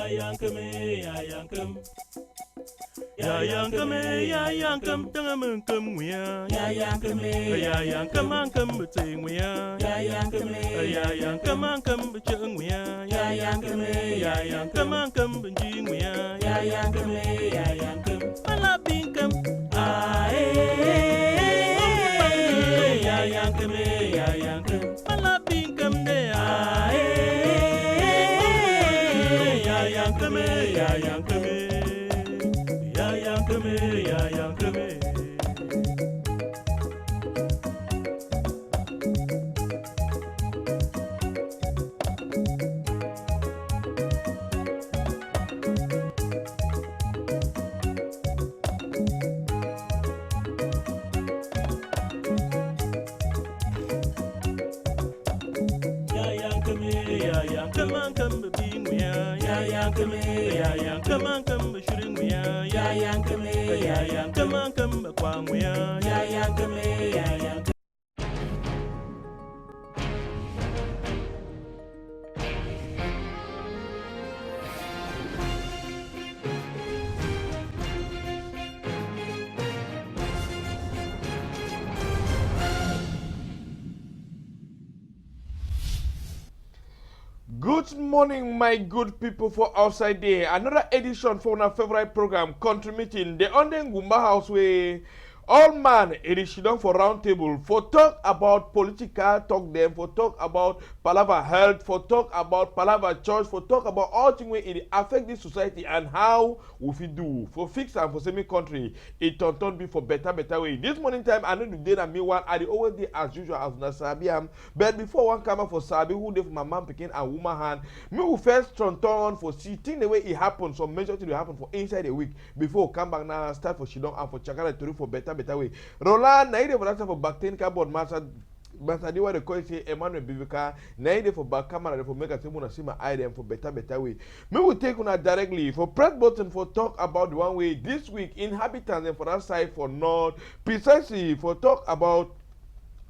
Ya yankum, tangamunkum, ya yankum, unkum, between we are, ya yankum, unkum, between we are, ya yankum, unkum, between we are, ya yankum, malabinkum, ya yankum, malabinkum, de ya yankum, ya yankum. Ya yankame. Good morning, my good people for outside there. Another edition for our favorite program, Country Meeting. The Onden Gumba House where all man it is done for round table for talk about political talk them, for talk about Palava health, for talk about Palava church, for talk about all things where it affect this society and how we fit do for fix and for semi country. It turn be for better way. This morning time I know the day that me one I always do as usual as na Sabiam. But before one come up for Sabi who dey for my man picking and woman hand, me will first turn for see thing the way it happens. Some major thing will happen for inside a week before come back now start for Shidong and for Chakara to for better way. Roland, na ide for that for back 10 cardboard master. Basadi wa de ko say Emmanuel Bibika na ide for back camera for make a table na see my item for better way. Me will take una directly for press button for talk about the one way this week inhabitants and for that side for north precisely for talk about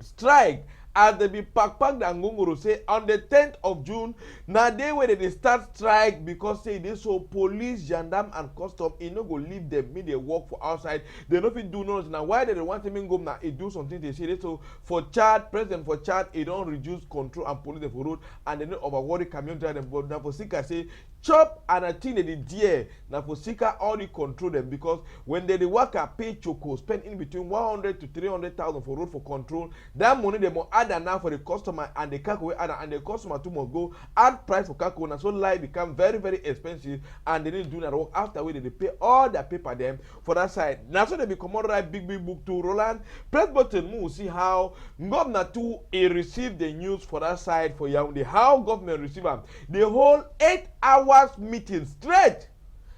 strike. As they be pack and Ngunguru say on the 10th of June, now they where they start strike because say they so police, gendarme and custom, it no go leave them, me they work for outside. They no fit do nothing. Now why they want to go now? It do something they say they so for Chad, president for Chad, it don't reduce control and police for road and they no overworry camion drive them. But now for Sika say chop and a thing they did now for Sika all the control them because when they work at pay choco spend in between 100 to 300,000 for road for control, that money they more add now for the customer and the cargo add and the customer too must go add price for cargo and so life become very expensive and they need to do that work after way they pay all their paper them for that side. Now so they become all right big book to Roland. Press button we will see how government too receive the news for that side for Yaoundé. How government receive them. The whole 8 hours meeting straight.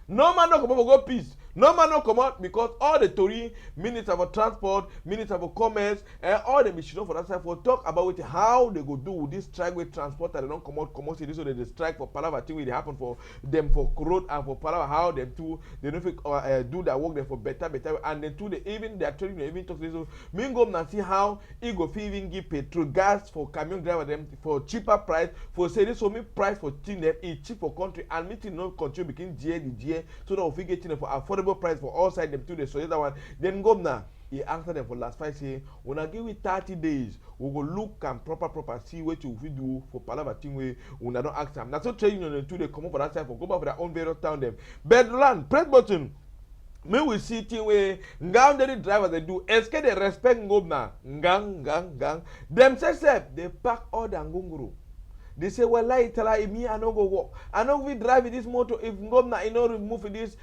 No man no come over go peace. No man no come out because all the Tory, Minister for Transport, Minister for Commerce, and all the mission for that side for talk about how they go do with this strike with transport and they don't come out so they strike for Palava thing will happen for them for road and for Palava how them too they don't do their work there for better and then too they even they are telling you even talk so me go and see how it go even give petrol gas for camion driver them for cheaper price for say this so me price for thing them it cheap for country and meeting no control between GA so that we get for affordable price for all side them too they so that one then governor he answered them for last 5 saying when I give it 30 days we go look and proper see what you will do for Palava thing way when I don't ask them. That's so training on the two they come up for that side for go back for their own various town them. Bedland press button. Me we see thing way ngang the driver they do eske they respect governor gang them say they pack all the ngunguru. They say, well, like, tell me, I no go walk. I no we drive this motor if governor I no remove this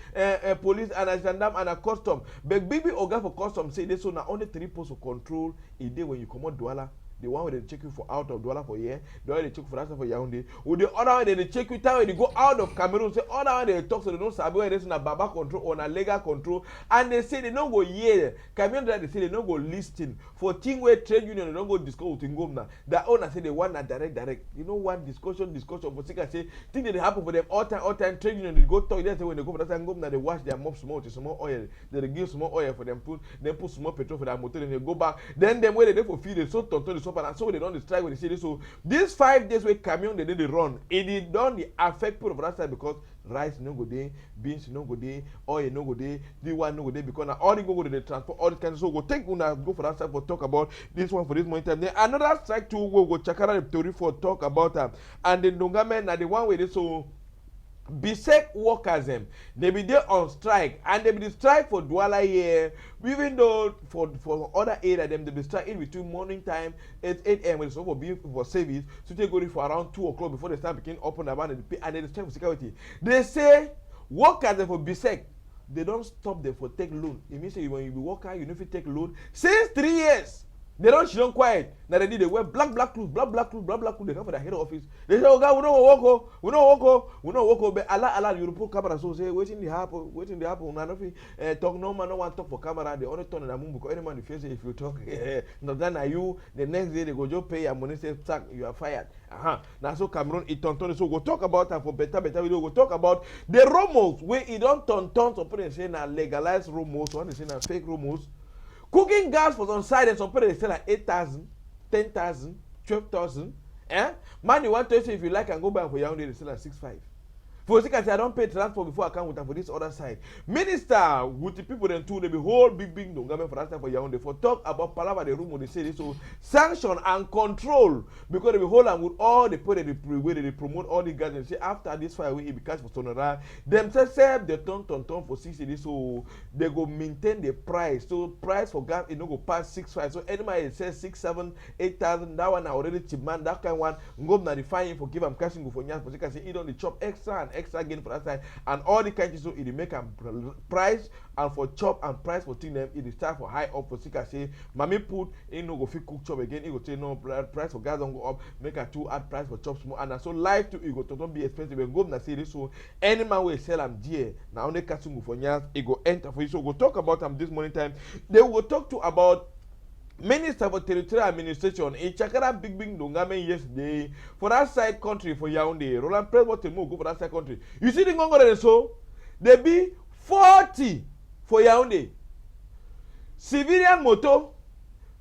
police and a gendarme and a custom. But baby Oga for custom say this so now only 3 posts of control a day when you come out Douala. The one where they check you for out of Douala for year, the one they check for that for Yaoundé. With the other one they check you time when they go out of Cameroon. Say other one they talk so they don't sabi whether it's na Baba control or na legal control. And they say they don't go here. Cameroon they say they don't go listing for thing where trade union they don't go discuss with governor. The owner say they want na direct. You know one discussion for Sika say thing that they happen for them all time trade union they go talk. They say when they go for that time governor they wash their mop small to small oil. They give small oil for them put small petrol for their motor and they go back. Then them where they for feed they so tonton and so they don't strike when they say this. So these 5 days where camion they run, it don't affect people of that side because rice no go dey, beans no go dey, oil no go dey, the one no go dey because na all the go dey transport all the kind. So go take una go for that side for talk about this one for this morning time. Then another strike too go chakara the story for talk about and the Ndongame na the one wey dey so BSEC workers they be there on strike and they be strike for Douala here, even though for other area they be strike in between morning time 8 a.m. when it's over being for service so they go for around 2 o'clock before they start picking up on about and they strike for security. They say workers for BSEC they don't stop them for take loan. It means when you be worker you know if you take loan since 3 years. They don't she don't quiet. Now they wear black clothes. They come for the head office. They say, "Oh God, we don't work. But Allah, you put camera so say, waiting the happen. Una nothing. Talk no man, no one talk for camera. They only turn the moon because any man face if you talk. No, then are you the next day they go just pay your money say sack you are fired. Now so Cameroon it turn. So we'll talk about and for better video. We'll talk about the rumors where it don't turn. So put say na legalized rumors. One is say na fake rumors. Cooking gas for some side and some people they sell like 8,000, 10,000, 12,000. Man, you want to say if you like and go back for Yaoundé, they sell like 6,500. For I say I don't pay transport before I come with them for this other side. Minister with the people then too, they be whole big Ndongame for that time for Yaoundé for talk about Palava the room when they say this so sanction and control because they be whole and with all the people they promote all the guys and say after this fire we be catch for Sonora themselves they turn for 60 so they go maintain the price. So price for gas it no go pass 6,500. So anybody says 6, 7, 8,000 that one already cheap man that kind one go na define for give them cashing go for nyas for say it on the chop extra and extra gain for that side and all the kind of so it make a price and for chop and price for thing them it is start for high up for sika say mami put in no go fit cook chop again it go say no price for gas don't go up make a 2 add price for chop small and so life too it go don't be expensive when go na say this so any man will sell am dear now only catching go for nyas it go enter for you. So we'll talk about them this morning time. They will talk to about Minister for Territorial Administration in Chakara Big Ndongame yesterday for that side country for Yaoundé. Roland Presbot go for that side country. You see the Ngongore so they be 40 for Yaoundé. Civilian moto,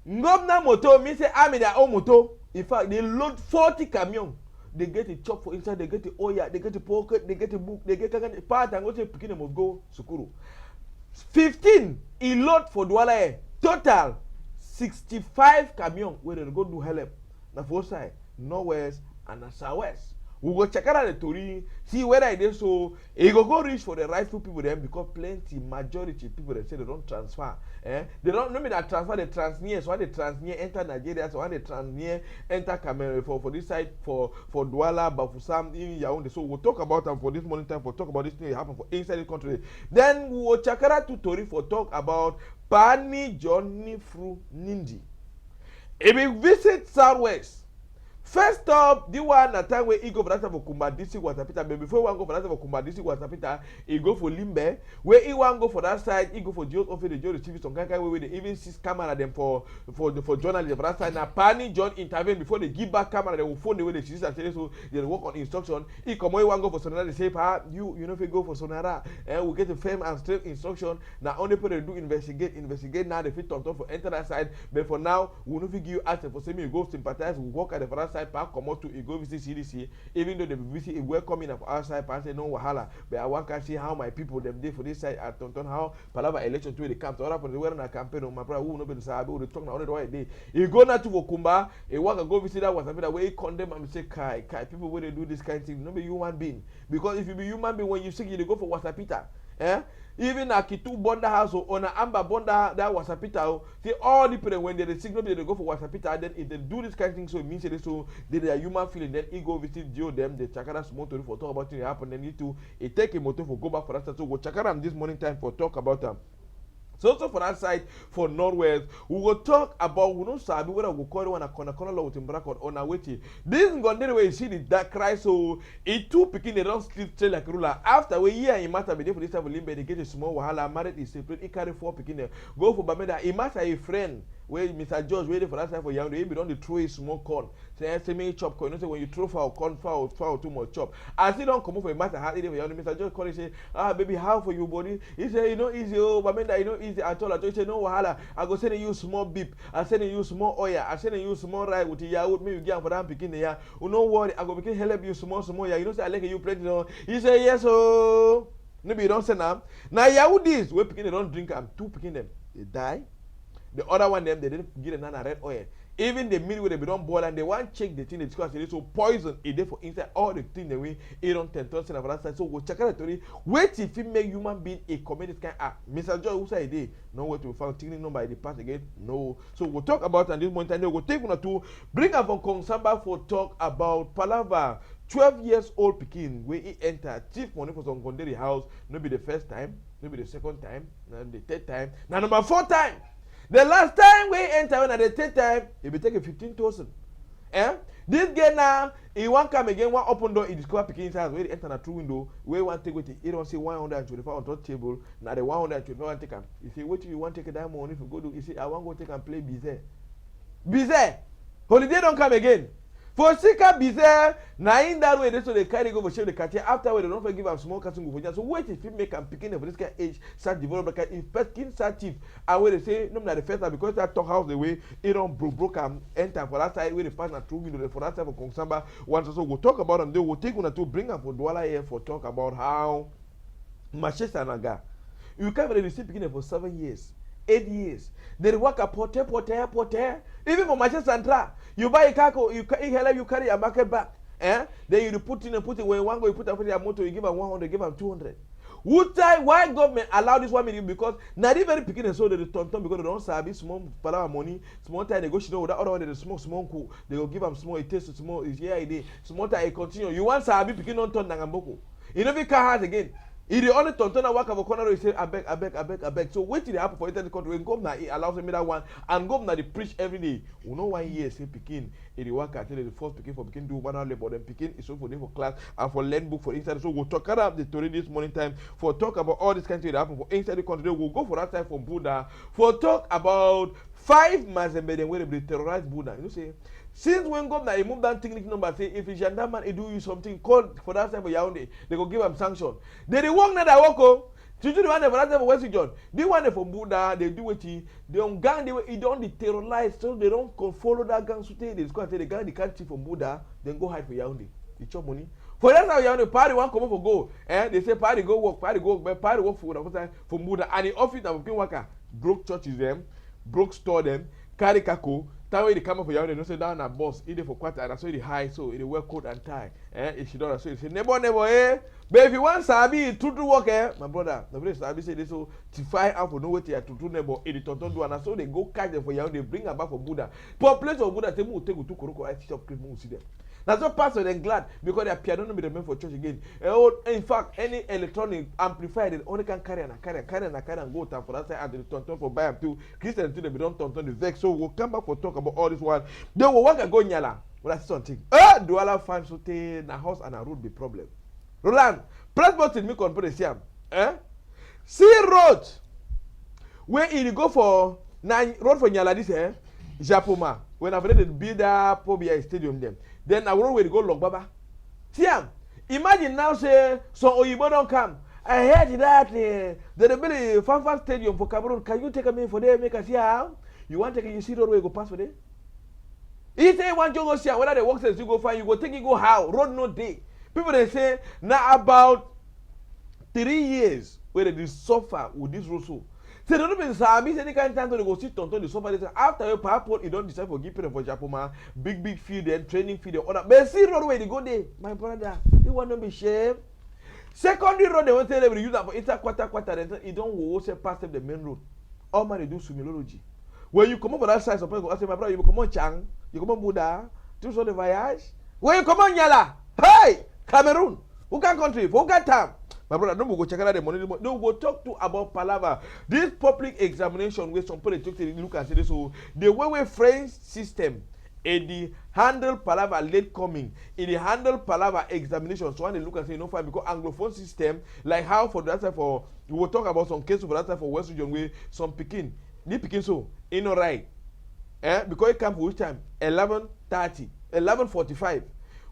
Ngomna moto, means say I'm in their own moto. In fact, they load 40 camions. They get the chop for inside, they get the oil, they get the pocket, they get the book, they get the part and go to picking must go Sukuru. 15 he load for Douala. Total 65 camions where they go do help. Na for side, northwest and na southwest. We go check out the Tori, see whether it is so. It go reach for the rightful people then because plenty majority people they say they don't transfer. They don't know me that transfer the transnear. So when they transnear enter Nigeria, so when they transnear enter Cameroon for this side for Douala, Bafoussam, in Yaoundé. So we'll talk about them for this morning time for talk about this thing that happen for inside the country. Then we will check out to Tori for talk about Pani Johnny Fru Nindi. If we visit Southwest. First up, the one at time where he go for that for Kumbadisi Wasapita, but before one go for that for Kumbadisi Wasapita, he go for Limbe. Where he want go for that side, he go for Joe's office, the Joe TV, some kind of way they even see camera them for journalism for that side. Now, Pani John intervene before they give back camera, they will phone the way they see and say so they work on instruction. He come away one go for Sonara, they say, you know if you go for Sonara, we get a firm and straight instruction. Now only people they do investigate now they fit on top for enter that side. But for now, we no fit give you answer for saying you go sympathize, we work at the front side park come out to go visit CDC, even though they visit welcoming of outside park say no wahala, but I want to see how my people them dey for this side at Tonton how Palava election to the camp. So other for the wearing a campaign on my brother who no be sabi who talk na only the way day. He go now to Vokumba, he want to go visit that was the way he condemn and say kai people when they do this kind of thing, no be human being. Because if you be human being when you sick you go for Wasapita. Even a Kitu Bonda house or na Amba Bonda that Wasapita, see all the people when they signal they go for Wasapita, then if they do this kind of thing, so it means it is so they are human feeling, then he go visit Joe them, the Chakara motor for talk about it happen, then need to take a motor for go back for that. So go Chakara this morning time for talk about them. So also for that side, for Northwest, we will talk about, we don't sabi whether we call it one a corner law with bracket on our way. This is going to way you see the dark cry, so it too picking they don't sleep straight like a ruler. After we year in matter, be for this time of limbe, they get a small wahala, married is separate, he carry 4 picking them. Go for Bameda, he matter a friend. where Mr. George waiting for that side for young, they be don't throw a small corn. Say me chop corn. You know, say when you throw corn foul too much chop. As he don't come up for a matter, how for young, Mr. George call and say, baby, how for you body? He say, you know, easy, oh, but you know, easy at all. He say, no wahala. I go send you small beep. I send you small oil. I send you small rice with ya with me. You get for that picking the ya. You know what? I go begin help you small ya. You know, say I like you plenty. No. He say yes, oh. Maybe you don't send them. Now Yahudis, we picking they don't drink them. Two picking them, they die. The other one them they didn't give them red oil. Even the meal where they don't boil and they want check the thing they discuss it so poison it there for inside all the thing the way it don't tend to send for that side. So we check out the story. Wait if it make human being a committed kind act. Mr. Joy who say day no way to find taking number in the past again. No. So we'll talk about and this moment and we'll take one to bring up from Kongsamba for talk about Palava. 12 years old Pekin where he enter chief money for some Konderi house. No be the first time, no be the second time, no the third time, now number 4 time. The last time we enter when at the third time, he be taking 15,000. This guy now, he won't come again, one open door, he discover Pekin's house where he enter a true window, where one take with it, he don't see 125 on top table, now the 125 take him. He say, what do you want to take that money if you go to, he say, I want to go take and play Bizet. Bizet! Holiday don't come again. For Sika Bizet, now in that way, so they carry go for shave the catcher. Afterward, they don't forgive him small catching go for so wait if you make him picking for this kind of age, start develop if Pekin start chief, and where they say, no, not the first time because that talk house the way, it don't broke and enter for that side where the partner through window for that side for Kongsamba. Once so we'll talk about them, they will take one or two, bring them for Douala here for talk about how Manchester Naga. You can't really see picking for 7 years. 8 years. They work a porter. Even for Manchester Central, you buy a car, you carry a market back. Then you put in when one go, you put a motor, you give them 100, give them 200. Why government allow this 1 million? Because now they very picking and so they turn because they don't service small power money, small time they go with that other one they small cool. They will give them small, it tastes small, it's yeah idea. Small time continue. You want Sabi picking on turn Nangamboko. You know, we can't have again. If the only tontona work of a corner, he say, I beg. So wait till they happen for the country. When governor he allows me that one, and governor they preach every day. We know 1 year say Pekin, if the work until the first Pekin for Pekin do manual labor, then Pekin is so for them for class and for learn book for inside. So we'll talk about the story this morning time for talk about all this kind of thing that happen for inside the country. We'll go for that time for Buddha for talk about 5 Mazembe where they terrorize Buddha. You say. Since when governor he moved down technique number say if a gendarme he do you something called for that time for Yaoundé, they go give him sanction. They work now that work oh. To do the one for that time for West John. They want for Buddha, they do it. They on gang they don't terrorize so they don't follow that gang so they go say the gang they can't chief from Buddha, then go hide for Yaoundé. They chop money. For that time Yaoundé party one come up for go. They say party go work, party work for Buddha and the office of King Waka broke churches them, broke store them, carry kako. That way they come up for you, they don't say down a boss, either for quarter, and so they high, so they wear coat and tie. If she don't, so they say, never, But if you want Sabi, to work, my brother, the place Sabi say this so to find out for no way to do neighbor, it don't do, and so they go catch them for you, they bring them back for Buddha. Population of Buddha, they move to Koroko, I teach up cream, see them. That's what pastor then glad because their piano be the man for church again. In fact, any electronic amplifier they only can carry and go down for that side and they turn for buy them too. Christians too they don't turn the vex. So we'll come back for talk about all this one. Then we'll work and go nyala. Well that's something. Do all fans so na house and a road be problem. Roland, press button me can put the siam. See road where you go for road for nyala this Japoma. When I've read the build up Pobia stadium them. Then I will wait to go Log Baba. Tiam, imagine now say so Oyibo don't come. I heard that the Rebelli Fanfan Stadium for Cameroon. Can you take a minute for them? Make us see how you want to take you see the road go pass for them? If they want you go see whether the work says you go find you go take you go how road no day. People they say now about 3 years where they suffer with this road so. Say don't be Sabi any kind of time to go sit on the sofa. After your passport, you don't decide for giving for Japoma, big field and training field and other. But see road where they go there, my brother. You want to be shame. Secondary road they want to tell them use that for inter quarter. Then you don't go say pass them the main road. All man they do sumilology. When you come over that side, suppose I say my brother, you come on Chang, you come on Buddha, do so the voyage. When you come on Yala, hey Cameroon, who can country, who can time. My brother, don't go check out the money. No, go talk to about Palava. This public examination where some people talk to look and say this. So the way French system, the handle Palava late coming, the handle Palava examination. So when they look and say no fine because Anglophone system, like how for that time for we will talk about some cases for that time for West Region where some Pekin, they Pekin so, you know right. Because it come for which time? 11:30, 11:45.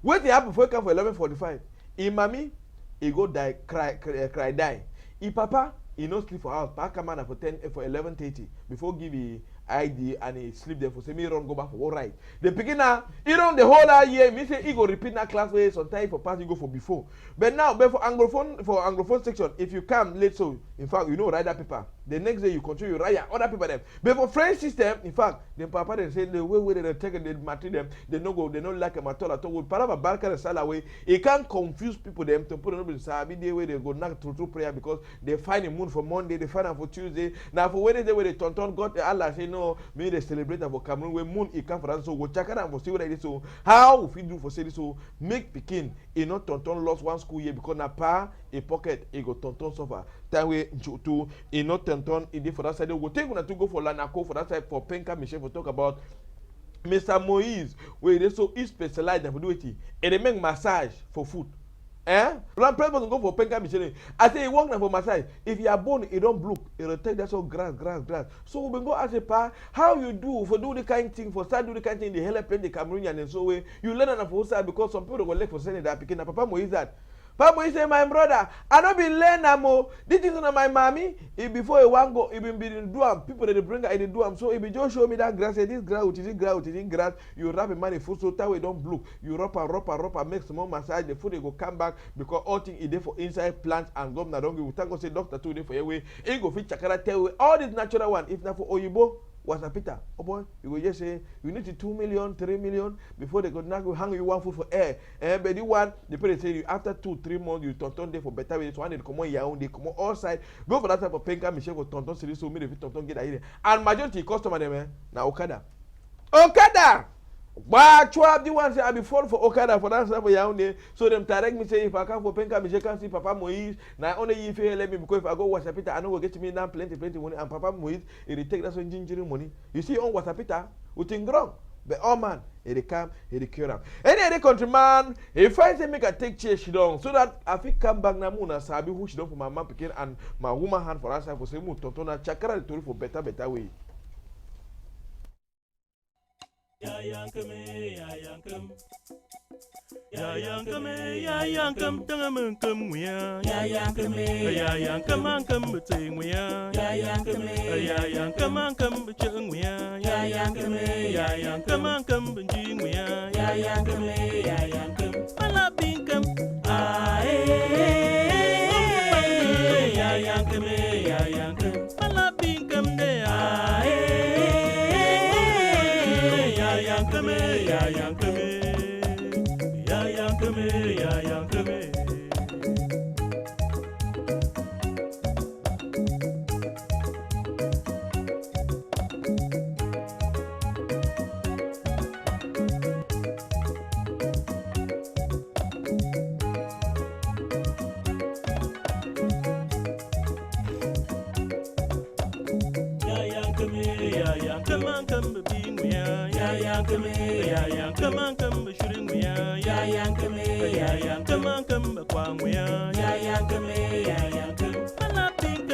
What they happen before it come for 11:45? In mommy, he go die, cry, die. In papa, he no sleep for house. Papa come out for 11:30 before give the ID and he sleep there for say me run go back for all right. The beginner, now, he run the whole year. Me say he go repeat that class where sometimes for pass he go for before. But now, but for anglophone section, if you come late, so in fact you know write that paper. The next day you continue write other paper them. But for French system, in fact, the papa they say the way they take it, they matric them, they no go, they no like them at all. With Parava Barker and Salaway, it can't confuse people them to put them in Sabi day where they go knock through prayer because they find a moon for Monday, they find them for Tuesday. Now for Wednesday where they turn God Allah say no, me they celebrate for Cameroon where moon it come for us. So go check it out for see what it is. So how if we do for say this so make Pekin it not turn lost one school year because na pa a pocket it go turn suffer. That way to it not turn it for that side. We take to go for Lanako for that side for Penka Michel for talk about Mr. Moise where they so he specialized in do it. And they make massage for food. One person go for Penka Michel. I say he work now for massage. If you are born, it don't block. It will take that so grass. So we go ask a pa how you do for do the kind thing for start do the kind thing the help the Cameroonian and so way you learn on for side because some people go left for sending that picking up Papa Moise that. Papa Moise say my brother, I don't be learn mo. This is not my mommy. If before you want go, even be do am. People they bring I do am. So if you just show me that grass, say this grass, which is grass, you wrap a money food so that way don't block. You rub and make some more massage. The food they go come back because all thing is there for inside plants and governor don't give. Thank God say doctor too there for your way. He go fit chakara tell you all this natural one. If not for Oyibo. Was a Peter, oh boy, you will just say you need to 2 million, 3 million before they go now go hang you one food for air. But the one the people say you after 2-3 months you turn there for better way. So when they come on your own, they come on all side. Go for that type of Penka Michel for tonton series so many tonton get here. And majority customer them now Okada. But the one say I be fall for Okada for that for your own day. So them direct me say if I come for Penka Michel can see Papa Moise. Now only if you let me because if I go WhatsApp I know will get me now plenty money and Papa Moise it take that some ginger money. You see on WhatsApp we think wrong. But all man, it come, it cure up. Any countryman, if I say make a take chair she down, so that I fit come back na muna sabi who she down for my man picking and my woman hand for us for say mu tontona chakra the for better way. Ya yankum, tangamun kum wea. Ya yankum ankum between wea. Ya yankum ankum between wea. Ya yankum ankum between wea. Ya yankum, ala binkum. Ya yankum, ala binkum de. Ya yankum. Come on, come shooting me, come on, come quang me, and I think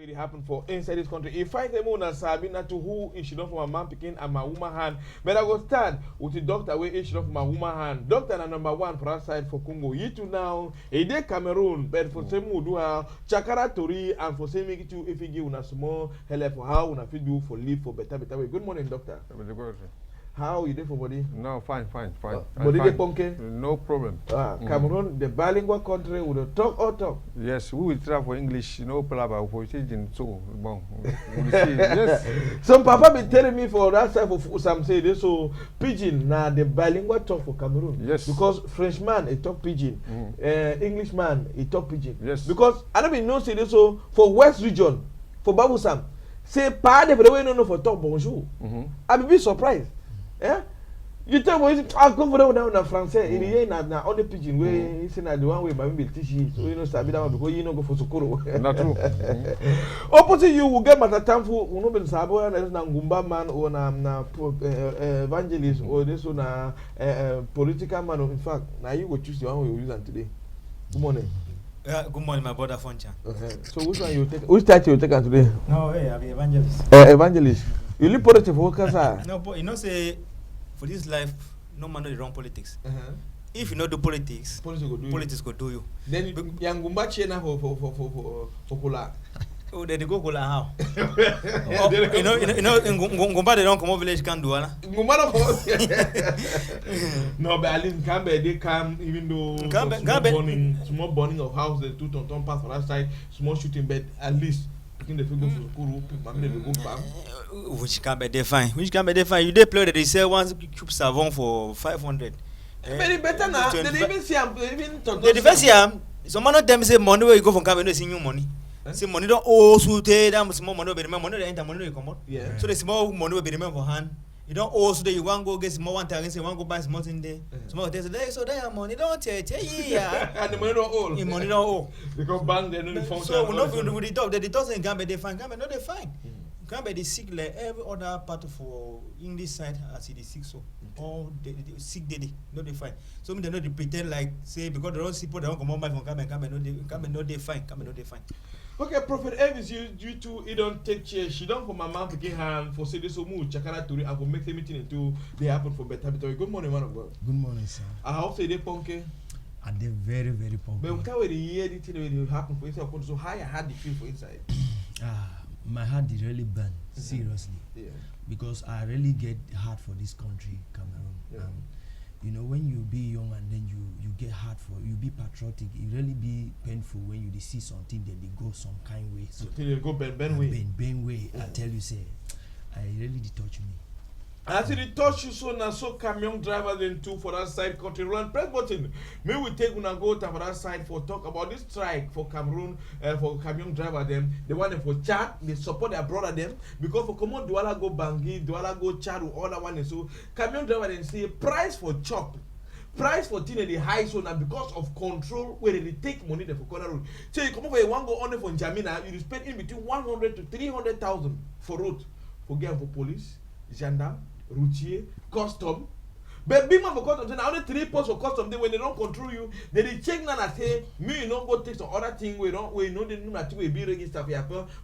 it happened for inside this country. If I say more sabi not to who is she not for my man picking and my woman hand, but I go start with the doctor where is she not for my woman hand. Doctor na number 1 for outside for Congo. You two now a day Cameroon, but for same who do Chakara Tori and for same make it if you give una small help for how una fit do for live for better way. Good morning, doctor. How you doing for body? No, fine. Body de ponke? No problem. Cameroon, the bilingual country, would talk or talk? Yes, we will try for English, palava for teaching so bon. Yes. Some papa be telling me for that side for some say this so pidgin now the bilingual talk for Cameroon. Yes. Because Frenchman he talk pidgin, Englishman he talk pidgin. Yes. Because I don't know say this so for West region for Babu Sam say pa de for the way no for talk bonjour. I be surprised. You tell me, I come for that in Francais. Il y a na all the pidgin way. It's na the one way my baby teach you. So you know, sabi that one because you know go for sukuru. Not true. Opposite you will get matatamfu. Uno ben sabo na na ngumba man or na evangelist or this one na political man. In fact, now you go choose the one we use today. Good morning. Good morning, my brother Foncha. So which one you take? Which church you take today? No, hey, I'm evangelist. Evangelist. You live positive workers, No, but you know, say for this life, no man know the wrong politics. If you know do politics, politics go do you. Then yang gumba chena for Kula. Oh, they go Kula how? You know, in Gumba they don't come over village can do na. Gumba no come. No, but Alim Kambe they come even though small burning of house, the two ton pass for that side, small shooting, but at least. Which can be defined. You they play that they sell one cube savon for 500. Very better now. They even see even the defense here. Some of them say money where you go from Cameroon, they see new money. Say money don't owe so they them small money, but money they enter money they come out. Yeah. So the small money will be remember for hand. You don't owe so that you want to go get small one time, say want to go buy small thing there. Small they say so they have money don't tell yeah. And the money don't owe. The money don't owe. Because bank they know the function. So we know with the top, the top in Gambia they find Gambia no they find. Gambia they sick like every other part for English side as it is sick so. All they sick they no they find. So they know they pretend like say because they don't see people they don't come on by from Gambia no they find. Okay, Prophet Elvis, you two, you don't take chair. She don't for my mom to get hand for say this so much. Chakara to I will make the meeting into they happen for better. Good morning, man of God. Good morning, sir. I hope say they punky. And they very, very punky. But we can't wait the anything will happen for yourself. So how you had the feel for inside? My heart is really burn, seriously. Yeah. Because I really get hard for this country, Cameroon. Yeah. You know, when you be young and then you get hard for, you be patriotic, it really be painful when you see something then they go some kind way. So they go bend way. Bend way. I tell you, say, I really did touch me. And I see the touch you so now so camion driver then too for that side country run press button. May we take una go to for that side for talk about this strike for Cameroon for camion driver them. They want them for Chad, they support their brother them because for common Douala go Bangui, Douala go Chad or other one so camion driver then say price for chop. Price for teen the high so now because of control where they take money there for corner road. So you come over here one go on for Jamina, you spend in between 100 to 300,000 for road for game for police, gendarme, routier, custom. But big man for custom, now only 3 posts for custom. Then when they don't control you, they check now and say, me you don't go take some other thing we know they know that we be registered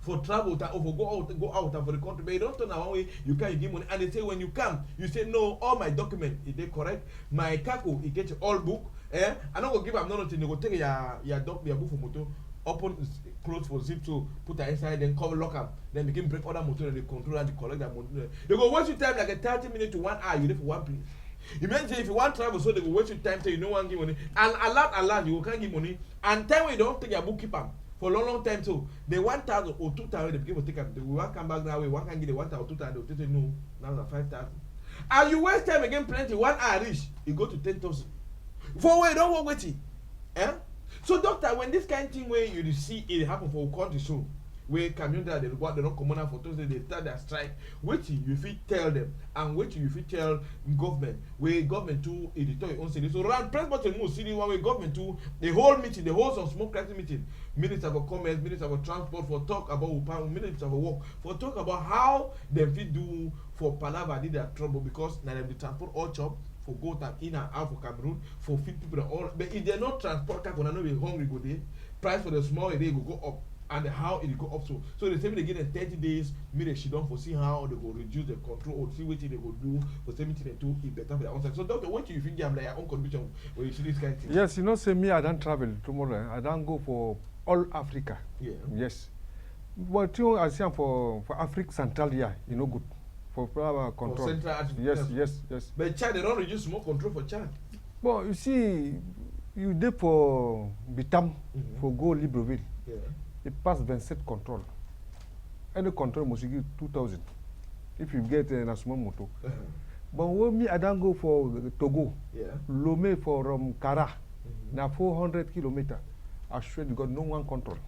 for travel or for go out and for the country. But you don't turn one way, you can't give money. And they say when you come, you say no, all my documents, is they correct? My kako, it get all book. I don't go give them nothing, they go take your book for motor. Open close for zip to put her inside, then cover lock up, then begin break other motor and they control and they collect that motor. They go waste your time like a 30 minutes to 1 hour, you live for one place. Imagine if you want to travel, so they go waste your time, say you don't want to give money. And a lot, you can't give money. And time when you don't take your bookkeeper for a long time, so they 1,000 or 2,000 they begin to take them. They will come back that way, one can get the 1,000 or 2,000, they'll tell you no, now 5,000. And you waste time again plenty, 1 hour reach, you go to 10,000. For where you don't work with it. So doctor, when this kind of thing where you see it happen for country so where community they don't come on for Thursday they start their strike, which you fit tell them and which you fit tell government where government too editor your own city. So around press button move city one way government too the whole meeting, the whole some small crisis meeting, Minister for Commerce, Minister for Transport for talk about Minister for Work for talk about how they fit do for Palava did their trouble because now they transport all job for go time in and out for Cameroon for feed people all. But if they're not transport car, when be hungry go there, price for the small they go up and how it go up so they say they get in 30 days, maybe she don't foresee how they go reduce the control or see what they go do for 72 it better for their own side. So doctor, what do you think they have like your own condition when you see this kind of thing? Yes, you know, say me I don't travel tomorrow. I don't go for all Africa. Yeah. Yes. But you know, I say for Africa Central here, you know good. For proper control. For Central Africa. Yes. But Chad, they don't reduce more control for Chad. Well, you see, you there for Bitam, for go Libreville. Yeah. It pass 27 control. Any control must give 2,000 if you get a small motor. But when me, I don't go for Togo. Yeah. Lomé for Kara. Now 400 kilometers. I swear you got no one control.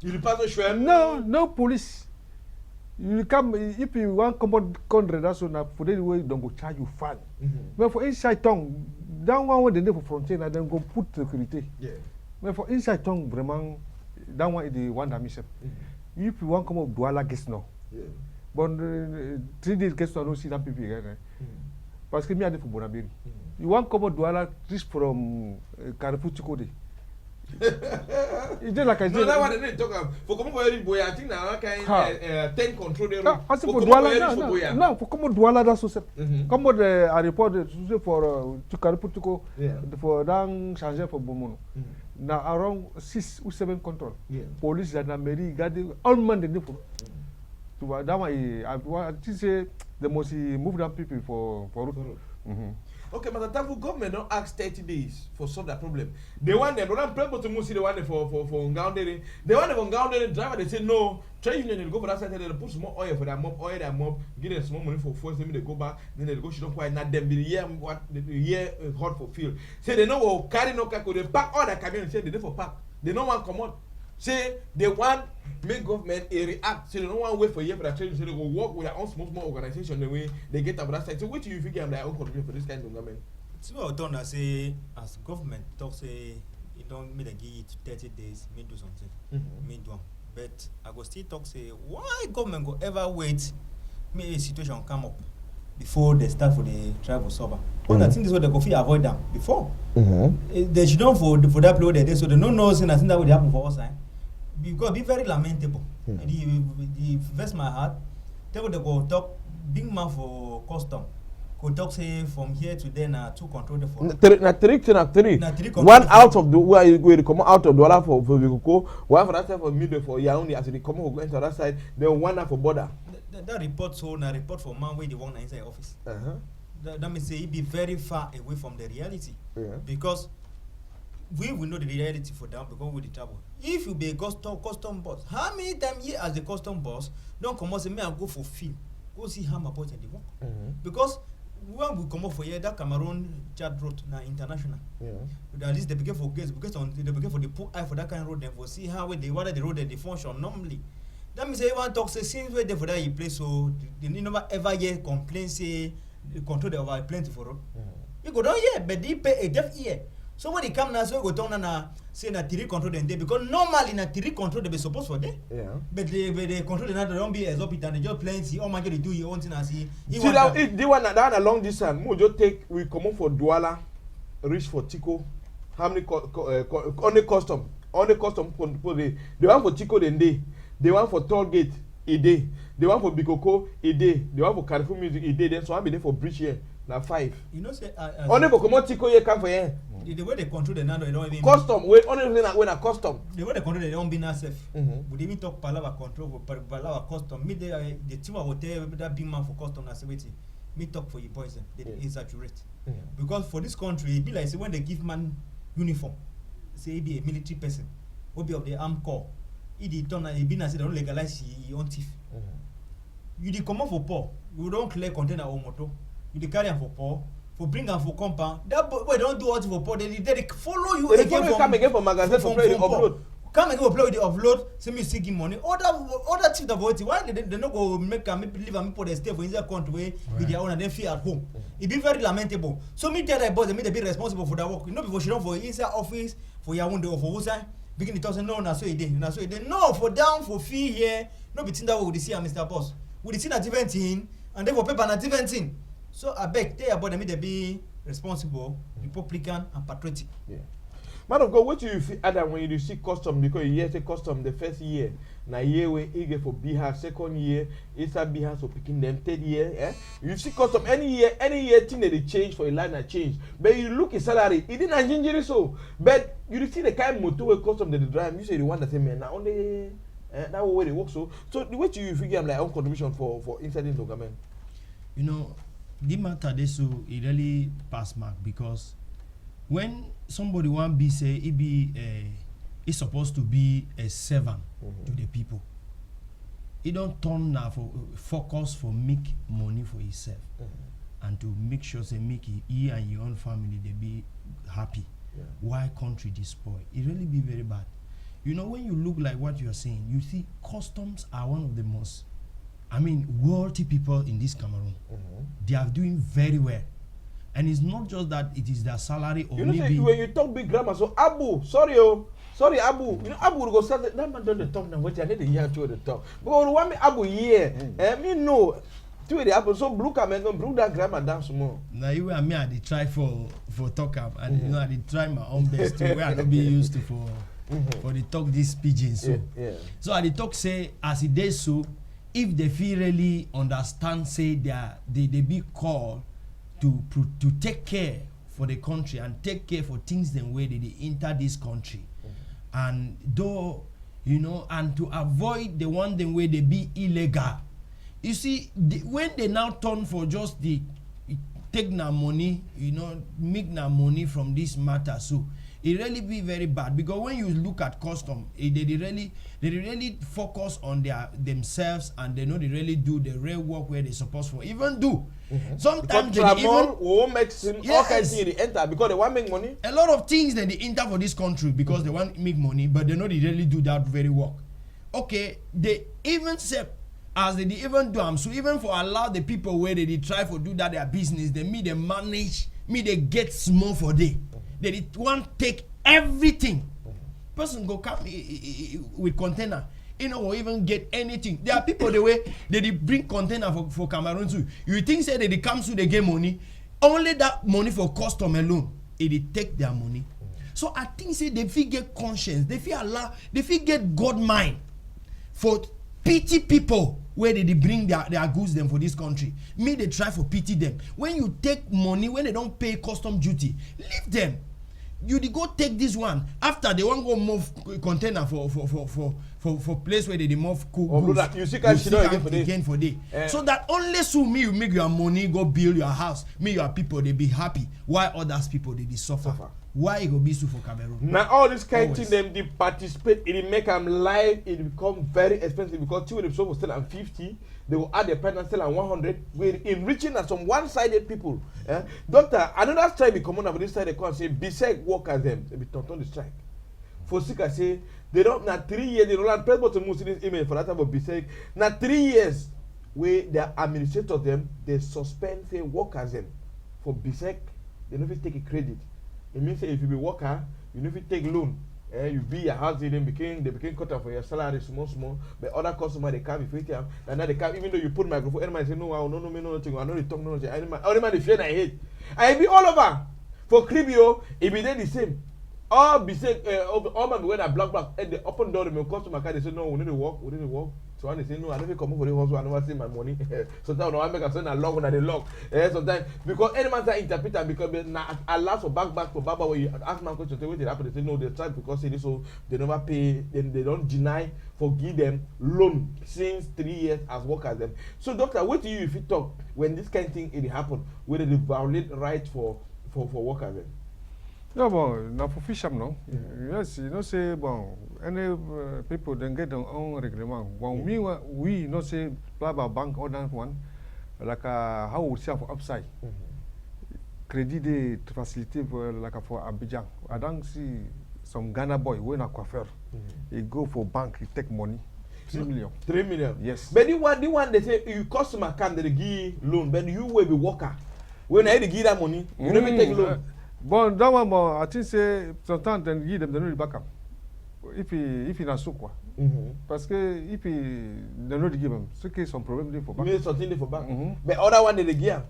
You pass the Shwem? No police. You come if you want come country that's one for the way don't go charge you fine. But for inside town, that one when they need for frontier and then go put security. Yeah. But for inside town, vraiment, that one is the one that mission. If you want come up Douala guest now. Yeah. But 3 days guest now don't see that people again. Parce que me ade for Bonabiri. You want come up Douala just from Carrefour Chikode. It's just like I said. No, that one they didn't talk about. For come for Eric Boya, I think now can 10 control the road. I for Douala, no, for come Douala that's so. Come on, I report for to Carrefour Chikode for down changer for Bomono. Now around 6 or 7 control. Police gendarmerie, garde all man they need for. To that one, I think say the most move down people for road. Okay, but the time government don't ask 30 days for solve that problem. They want them, don't play but to see the one for Ngaundere. They want them for Ngaundere driver, they say no, trade union they go for that side, they put some more oil for that mob, give them some money for force them, they go back, then they go, she don't quite not them, the year hot for fuel. Say they know will carry no car, they pack all that camion, say they for pack. They don't want come out. Say they want make government react. Say they don't want to wait for a year for that trade. So they go work with their own small organization the way they get up that side. So what do you figure their own contribution for this kind of government? So well done. I say as government talk say you don't make a give it 30 days, me do something, me do. But I go still talk say why government go ever wait me a situation come up before they start for the travel sober. One I think this is what they go fit avoid them before. They should don't for that period they so they don't know saying I think that would happen for us. Because be very lamentable. The verse my heart. They would go talk big man for custom. Go talk say from here to there na 2 control the for. Na three. One out of the where you go to come out of Douala for Bikoko, one for that side for middle for Yaoundé as they come go into that side, then one for border. That report so na report for man where the one inside office. That means say it be very far away from the reality. Because we will know the reality for them because we the trouble. If you be a custom boss, how many times you as a custom boss don't come out say me I go for film, go see how my boss and the work. Because when we come up for here, that Cameroon Chad road na international. At least they begin for guests because they begin for the put eye for that kind of road then for see how they what the road they function normally. That means everyone talk say since where they for that you play so they never ever hear complain say the control they over plenty for road. You go down here, but they pay a deaf ear. So when they come now, so go down and say na three control them day because normally na three control they be supposed for there. But they control they don't be exorbitant. They just plenty. Oh my God, they do your own thing and see. See that if they want that a long distance, we just take we come up for Douala, reach for Tico. How many only custom for the one for Tico then day, the one for Toll Gate a day, the one for Bikoko a day, the one for Carrefour Music a day. Then so I be there for bridge here. Now 5. You know say only for come Tico here come for here. The way they control the nano, they don't even custom. Wait, only when a custom. The way they control they don't be na safe. We even talk palava control, palava custom. Me the team will tell that big man for custom na say waiting. Me talk for you poison. They exaggerate. Because for this country, it be like say when they give man uniform, say he be a military person, or be of the armed corps. He turn he be na say they don't legalize he own thief. You dey come for poor. You don't clear container or motor. You dey carry am for poor. For bring am for compound, that boy don't do what for poor. They follow you they again. Come again for magazine for play the upload. Come again for play with the upload. Say me still give money. Other chief about it. Why they not go make am leave am for the stay for inside country way with their own and then feel at home. It be very lamentable. So me tell that boss, they be responsible for that work. You know before she don't for inside office for Yaoundé or for Wusa. Begin to talk say no, na so it dey. No for down for fee here. No be that we dey see Mr. Boss. We dey see na different thing and then for paper na different thing. So I beg tell about them they be responsible, Republican and patriotic. Man of God, what do you feel Adam when you see custom because you hear say custom the first year, na year where you get for Bihar, second year, it's a Bihar so picking them third year, You see custom any year thing that they change for a line that change. But you look at salary, it didn't change so. But you see the kind of motor where custom that they drive, you say the one that say man now only that way they work so. So the way you figure I'm like own contribution for inside the government. You know, the matter they so it really pass mark because when somebody want be say it be it's supposed to be a servant to the people. It don't turn now for focus for make money for himself and to make sure say make he and your own family they be happy. Why country destroy? It really be very bad. You know when you look like what you are saying, you see customs are one of the most I mean, wealthy people in this Cameroon, they are doing very well. And it's not just that it is their salary or maybe. You know, when you talk big grammar, so Abu, sorry, Abu. You know, Abu will go start that man don't talk now. What I need to hear to the talk. But what me Abu here? Me know. To it happen. So blue Cameroon, bring that grammar down some more. Now you and me, I did try for talk up, and you know I did try my own best to where I not be used to for the talk this pidgin. So so I did talk say as it is so. If they feel really understand, say they be called to take care for the country and take care for things the way they enter this country, and though you know, and to avoid the one the way they be illegal. You see, when they now turn for just the take na money, you know, make na money from this matter, so it really be very bad because when you look at custom, they really focus on themselves and they know they really do the real work where they supposed to even do. Sometimes they even won't make all kinds of things they enter because they want to make money. A lot of things that they enter for this country because they want to make money, but they know they really do that very work. Okay, they even say as they even do so even for allow the people where they try for do that their business, they manage, they get small for day. They want take everything. Person go come with container, you know, or even get anything. There are people the way they bring container for Cameroon too. You think say they come to they get money, only that money for custom alone, they take their money. So I think say they feel get conscience, they feel get God mind for pity people where they bring their goods them for this country. Me they try for pity them. When you take money, when they don't pay custom duty, leave them. You go take this one after they won't go move container for place where they move cool goods. You see again for day. So that only so me you make your money go build your house. Me your people they be happy. Why others people they suffer? Why it go be so for Cameroon? Now all this kind of thing them they participate, it make them live, it become very expensive because two of them will sell at 50, they will add the pen and sell at 100. We're enriching at some one-sided people. Doctor, another strike be common over this side they come and say BSEC workers them they be turned on the strike. For sick I say they don't now 3 years they don't press button move this email for that type of BSEC. Now 3 years where the administrators them they suspend say workers them for BSEC, they don't take a credit. It means if you be worker, you need to take loan. You be your house, they became cut off for your salary small. But other customers they come if you tell them, and now they come even though you put microphone, any man say no, nothing, I know they talk nothing. Only man they fear I hate. I be all over. For Cribio, it be the same. All be say all man when I black and the open door the customer can they say no, we need to work. So when they say no, I don't come for the house, I don't see my money. Sometimes I make a send a log when they log. Sometimes because any man say interpreter because now allow for back for Baba where you ask my question, what they happen, they say no, they try because they so they never pay, then they don't deny, forgive them loan since 3 years as workers them. So doctor, what do you if you talk when this kind of thing it happen, whether they violate right for workers them? No, bon, now for fish, no. Yes, you know, say, bon, any people then get their own reglement. When we, you know, say, blah, bank or that one, like how we sell for upside. Credit de facility for like for Abidjan. I don't see some Ghana boy when a coiffeur. He go for bank, he take money. 3 million. 3 million. Yes. But the one they say you customer can they give loan, but you will be worker. When I give that money, you never take loan. Bon, that one, I think say sometimes then give them the no back up. If he not so quoi. Parce que if he they no give him, so qu'il some problem there for back. Maybe something there for back. But other one they give.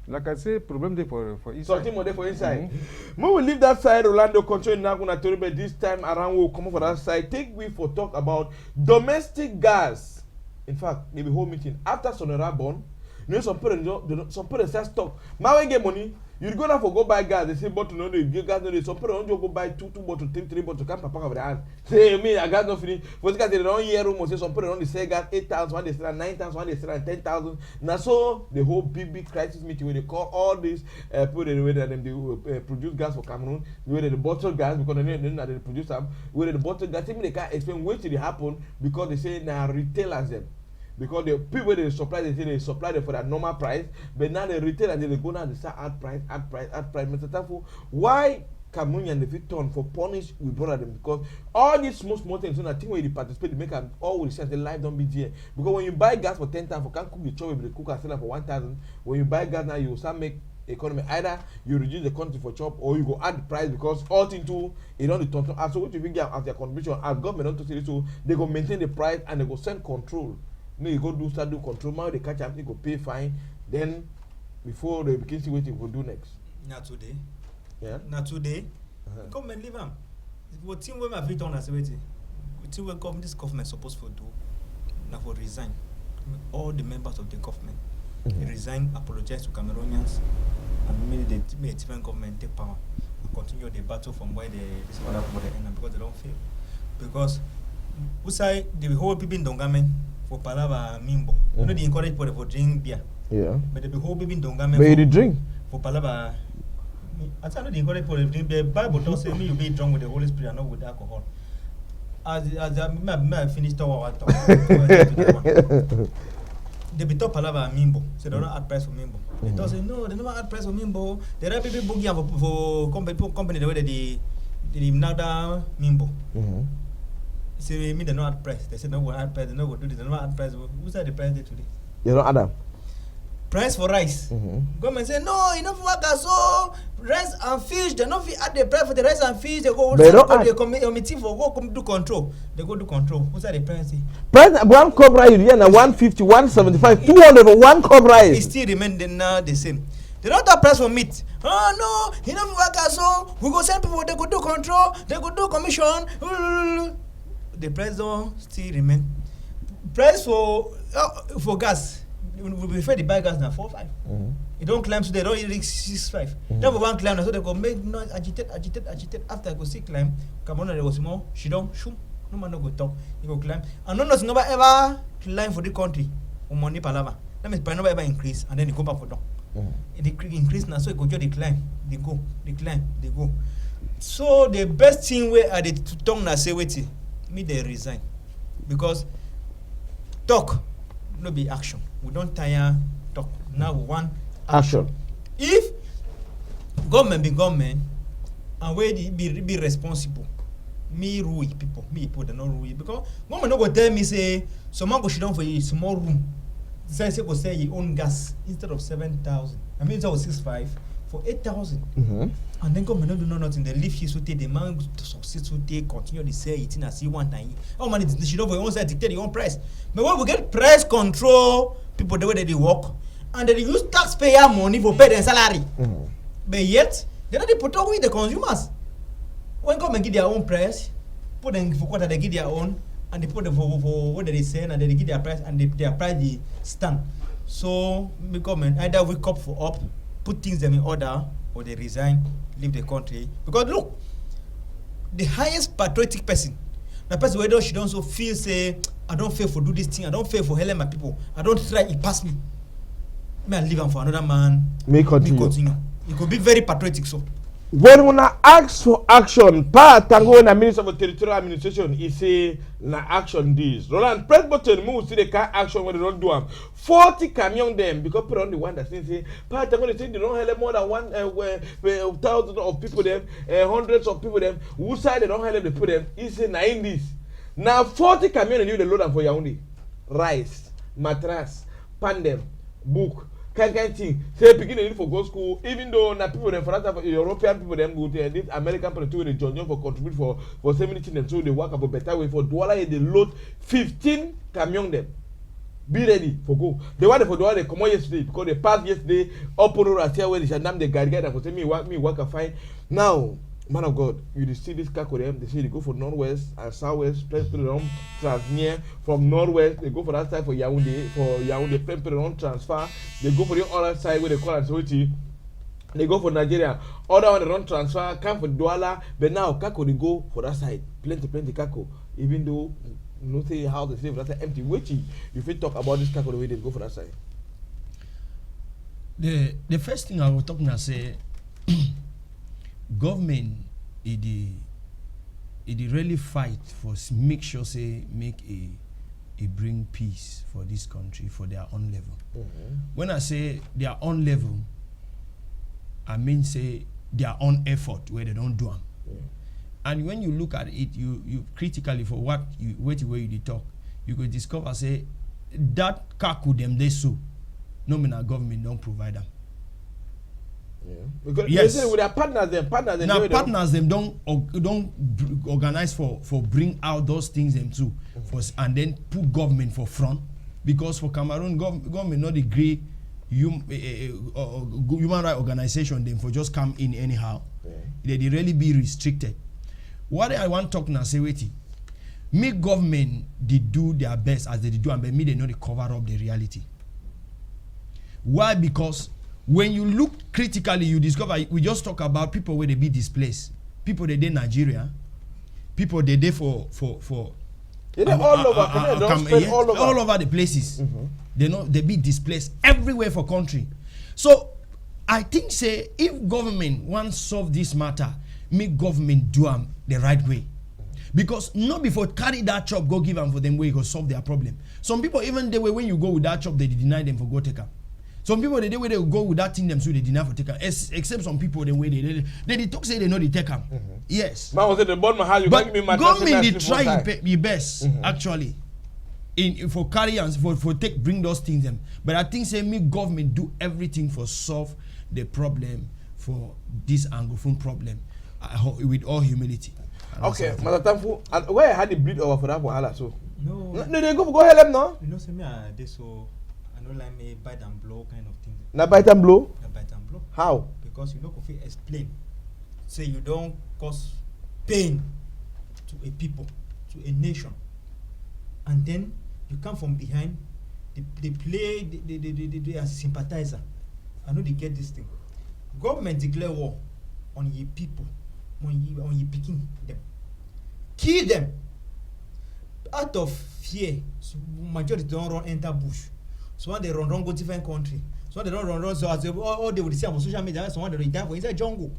Like I say, problem there for inside. Something more there for inside. We will leave that side. Orlando continue now going to tell you, but this time around we'll come over that side. Take we for talk about domestic gas. In fact, maybe whole meeting after Sonora born. You know some people say stop. My way get money. You go now for go buy gas. They say bottle no dey give gas no dey. Some people don't go buy two bottle, three bottle. Come papa over the hand. Say me I gas no finish. For this guys they don't hear rumors. Say some people don't sell gas 8,000, one they sell 9,000, one they sell 10,000. Now so the whole big crisis meeting where they call all these people the way that they produce gas for Cameroon, the way that the bottle gas because they produce them, where the bottle gas. Even they can't explain what did it happen because they say now retailers them. Because the people they supply, they say they supply them for that normal price, but now the retailer they go now they start add price. Mr. Tafo, why Cameroonian if it turn for punish we brother them because all these small things, I think when you participate, they make them all will say the life don't be there. Because when you buy gas for 10,000 for can't cook the chop, you cook and sell it for 1,000. When you buy gas now, you start make economy either you reduce the quantity for chop or you go add the price because all thing too it don't turn. And so what you think as their contribution as government don't say so they go maintain the price and they go send control. No, you go start do control. Now they catch up, they go pay fine. Then before they begin see what they go do next. Not today. Yeah. Not today. Government leave them. What team we have done as waiting. What this government supposed to do? Now for resign. All the members of the government resign, apologize to Cameroonians, and maybe the different government take power and continue the battle from where this other people end because they don't fail. Because we say the whole people in Dongamen for Palava Mimbo. You know they encourage people for drink beer. Yeah. But the whole people in Dongamen. But you drink for Palava. I tell you the encourage people to drink. The Bible don't say me you be drunk with the Holy Spirit and not with alcohol. As I finished our talk. They be top palava Mimbo. So they don't add price for Mimbo. They don't say no, they never add price for Mimbo. There are people booking for company the way they nada Mimbo. Say me they don't add price. They say no go add price, they no go do this, they never add price. Who said the price day today? You don't add them. Price for rice. Government say no, you know for work so rice and fish. They not add the price for the rice and fish. They go the committee for go do control. They go do control. What's that the price? Price one cup rice you na 150, 175, 200 for one cup rice. It still remain the same. They don't have price for meat. Oh no, you know for work so we go send people. They go do control. They go do commission. The price don't still remain. Price for gas. We prefer the buy gas now 4-5. It don't climb so they don't reach 6-5. Then for one climb so they go make noise agitate. After I go see climb, come on there was more. She don't shoot. No man no go talk. You go climb. And no never ever climb for the country. Money palava. That means never ever increase and then they go back for down. It increase now so it go just decline. They go. So the best thing where are the tongue na say wait me they resign because talk no be action. We don't tire talk. Now we want action. If government be government and we be responsible, me rule people they not rule because government no go tell me say someone go sit down for a small room. Say go say you own gas instead of 7,000. I mean so 6,500 for 8,000. And then government don't do nothing. They leave here so the man to succeed so they continue to say it in as you want time. How many she don't for your own side dictate your own price. But when we get price control, people the way they work and they use taxpayer money for pay their salary. But yet they not put up with the consumers. When government give their own price, put them for what they give their own and they put them for what they send and they give their price and their price they stand. So the government either wake up for up, put things them in order or they resign, leave the country. Because look, the highest patriotic person, the person where she don't so feel say, I don't fail for do this thing, I don't fail for helping my people, I don't try it pass me. May I leave him for another man. May continue. It could be very patriotic so. When una ask for action, Tango na Minister of Territorial Administration, he say na action this. Roland press button, move see the car action when they don't do them. 40 camion them because put on the one that say Tango they say they don't help more than 1,000 of people them, hundreds of people them. Who side they don't help they put them? He say na in this. Now 40 camion and you they load them for Yaoundé. Rice, mattress, pandem, book. Kind thing. Say beginning for go school, even though na people them for that for European people them go to this American people to the join for contribute for 70 them so they work up a better way for Douala they load 15 camion them. Be ready for go. They want for Douala they come on yesterday because they passed yesterday up on road here where they shall name the guide and for say me work and fine. Now man of God, you see this Kako them, they say they go for northwest and southwest, Plemperon, Transnear. From northwest, they go for that side for Yaoundé, Plemperon transfer. They go for the other side where they call Ansoti. They go for Nigeria. Other one they don't transfer, come for Douala. But now Kako they go for that side. Plenty Kako. Even though no say how they say for that side empty. Which you feel talk about this Kako the way they go for that side. The first thing I will talk now say government it really fight for make sure say make a bring peace for this country for their own level. When I say their own level, I mean say their own effort where they don't do them. And when you look at it, you critically for what you talk, you could discover say that kaku them they so nominal government don't provide them. Yeah. Because yes, they say with their partners them don't organize for bring out those things them too, and then put government for front, because for Cameroon government not agree human rights organization them for just come in anyhow. They really be restricted. What I want to talk now say wait, me government they do their best as they do, and me they know they cover up the reality. Why? Because when you look critically, you discover we just talk about people where they be displaced, people they in Nigeria, people they there for all over the places. They be displaced everywhere for country. So I think say if government wants solve this matter, make government do them the right way. Because not before carry that chop, go give them for them way go solve their problem. Some people even the way when you go with that chop, they deny them for go take up. Some people the way they go with that thing them so they deny for take up. Except some people the way they talk say they know they take up. Yes. Man was it the bottom how you but government they try your best actually for carry and for bring those things them. But I think say me government do everything for solve the problem for this Anglophone problem with all humility. Okay, Mother Tamfu, and where had the bleed over for that wahala so? No, they go help them no? You know, say me they so I don't like me bite and blow kind of thing. Na bite and blow? Na bite and blow. How? Because you know if you explain, say you don't cause pain to a people, to a nation, and then you come from behind, they play they as sympathizer. I know they get this thing. Government declare war on your people, on your picking them, kill them. Out of fear, so majority don't run enter bush. So when they run go different country. So when they don't run so as all they will see on social media. So when they die for inside jungle,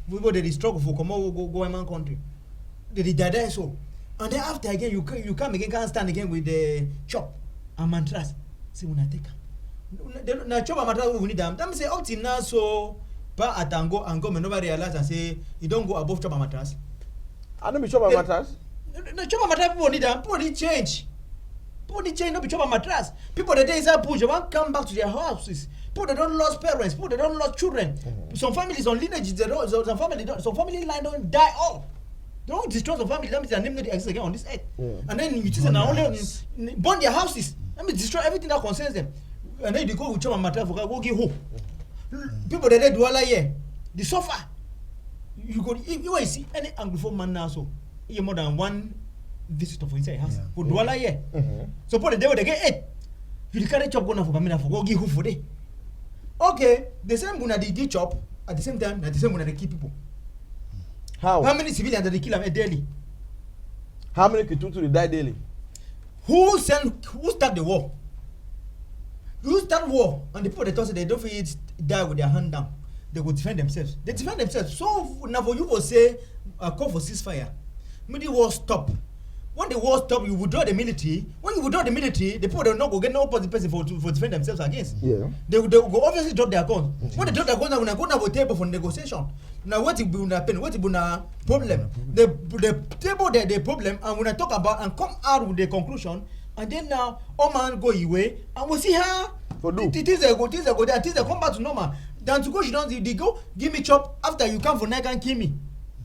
people they struggle for come go man country. They die there so, and then after again you come again can't stand again with the chop and mattress. See when I take them. Na chop and mattress we need them. Them say up till now so. Pa atango and go me never realize and say you don't go above chop and mattress. I don't be chop and mattress. No chop and mattress people need them. People need change. People need change. No be chop and mattress. People that they inside bush, they want come back to their houses. People that don't lost parents. People that don't lost children. Some families on lineage. Some family line don't die all. They don't destroy some family. That means their name not exist again on this earth. And then you just now only burn their houses. That means destroy everything that concerns them. And then they go with chop and mattress for go give hope. People that they do all here, they suffer. You go, you see any Anglophone man now, so you more than one visitor for inside house. For do all here. So for the day they get eight, you carry chop gonna for Camina for go give who for day. Okay, the same gonna they chop at the same time, the same gonna they kill people. How many civilians that they kill them daily? How many people they die daily? Who start the war? You start war, and the people they say they don't feel it die with their hand down. They will defend themselves. They defend themselves. So now for you will say, call for ceasefire. When the war stop. When the war stop, you withdraw the military. When you withdraw the military, the people will not go get no person for defend themselves against. Yeah. They will go obviously drop their guns. When they drop their guns, now go to the table for negotiation. Now what will happen? What will be problem? The table the problem, and when I talk about and come out with the conclusion. And then now, all man go away, and we'll see how things they go there, things they come back to normal. Then to go, they go, give me chop after you come for night and kill me.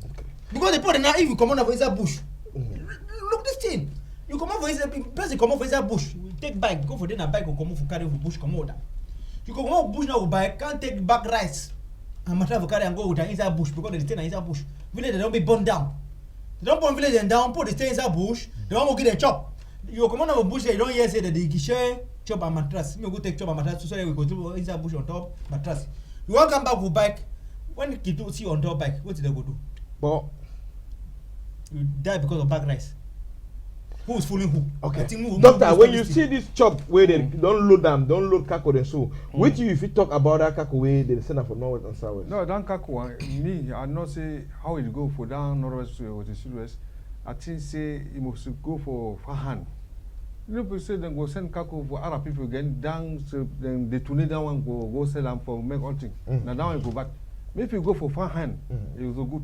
Okay. Because the point now, if you come on for inside bush, look this thing. You come on for inside, person come on for inside bush, take bike, go for dinner bike, or come on for carry for bush, come on. You come on bush now with bike, can't take back rice. And matter for carry and go with the inside bush because they stay inside bush. Village they don't be burned down. They don't burn village and down, put they stay inside bush, they don't go get a chop. You come on a bush, you don't hear say that they share chop and mattress. You go take chop and mattress, so we go to inside bush on top mattress. You won't come back with bike. When you do see on top bike, what did they go do? Well, you die because of bag rice. Who is fooling who? Okay. Doctor, when you see this chop where they don't load them, don't load kako and so, wait till if you talk about that kako way they send up for north and south. No, that kako me, I not say how it go for down northwest or the southwest. I think say you must go for hand. You know, say then go send kako for other people again down, so then they tune down and go sell them for make all things. Now that one go back. If you go for fine hand, it will go good.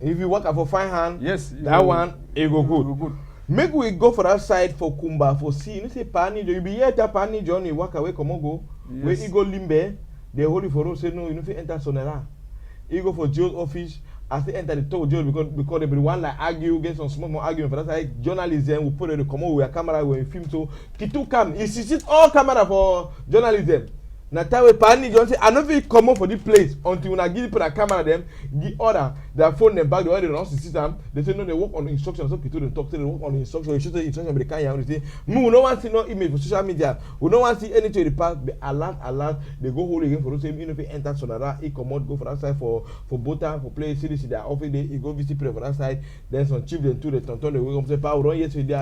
If you work for fine hand, yes, that one it go good. Make we go for that side for Kumba for see. You say Pani, you be here that Pani Johnny walk away come on go. Where you go Limbe, they hold it for us say no, you know if you enter Sonera. You go for Joe's office. I still enter the top Joe because everyone like argue, get some small argument for that side. Journalism we put it come on with a camera when film so Kitu come. You see all camera for journalism. Na time we Pani John say I no fit come up for this place until when I give people a camera them the order their phone them back the way they run the system they say no they work on instructions so people don't talk say they work on instructions you should say instruction but they can't say we no want see no image for social media we no want see anything in the past be alert they go hold again for those same you know if enter Sonara he come out go for that side for Bota for play CDC their office they he go visit play for that side then some chief then too they turn they will come say power run yesterday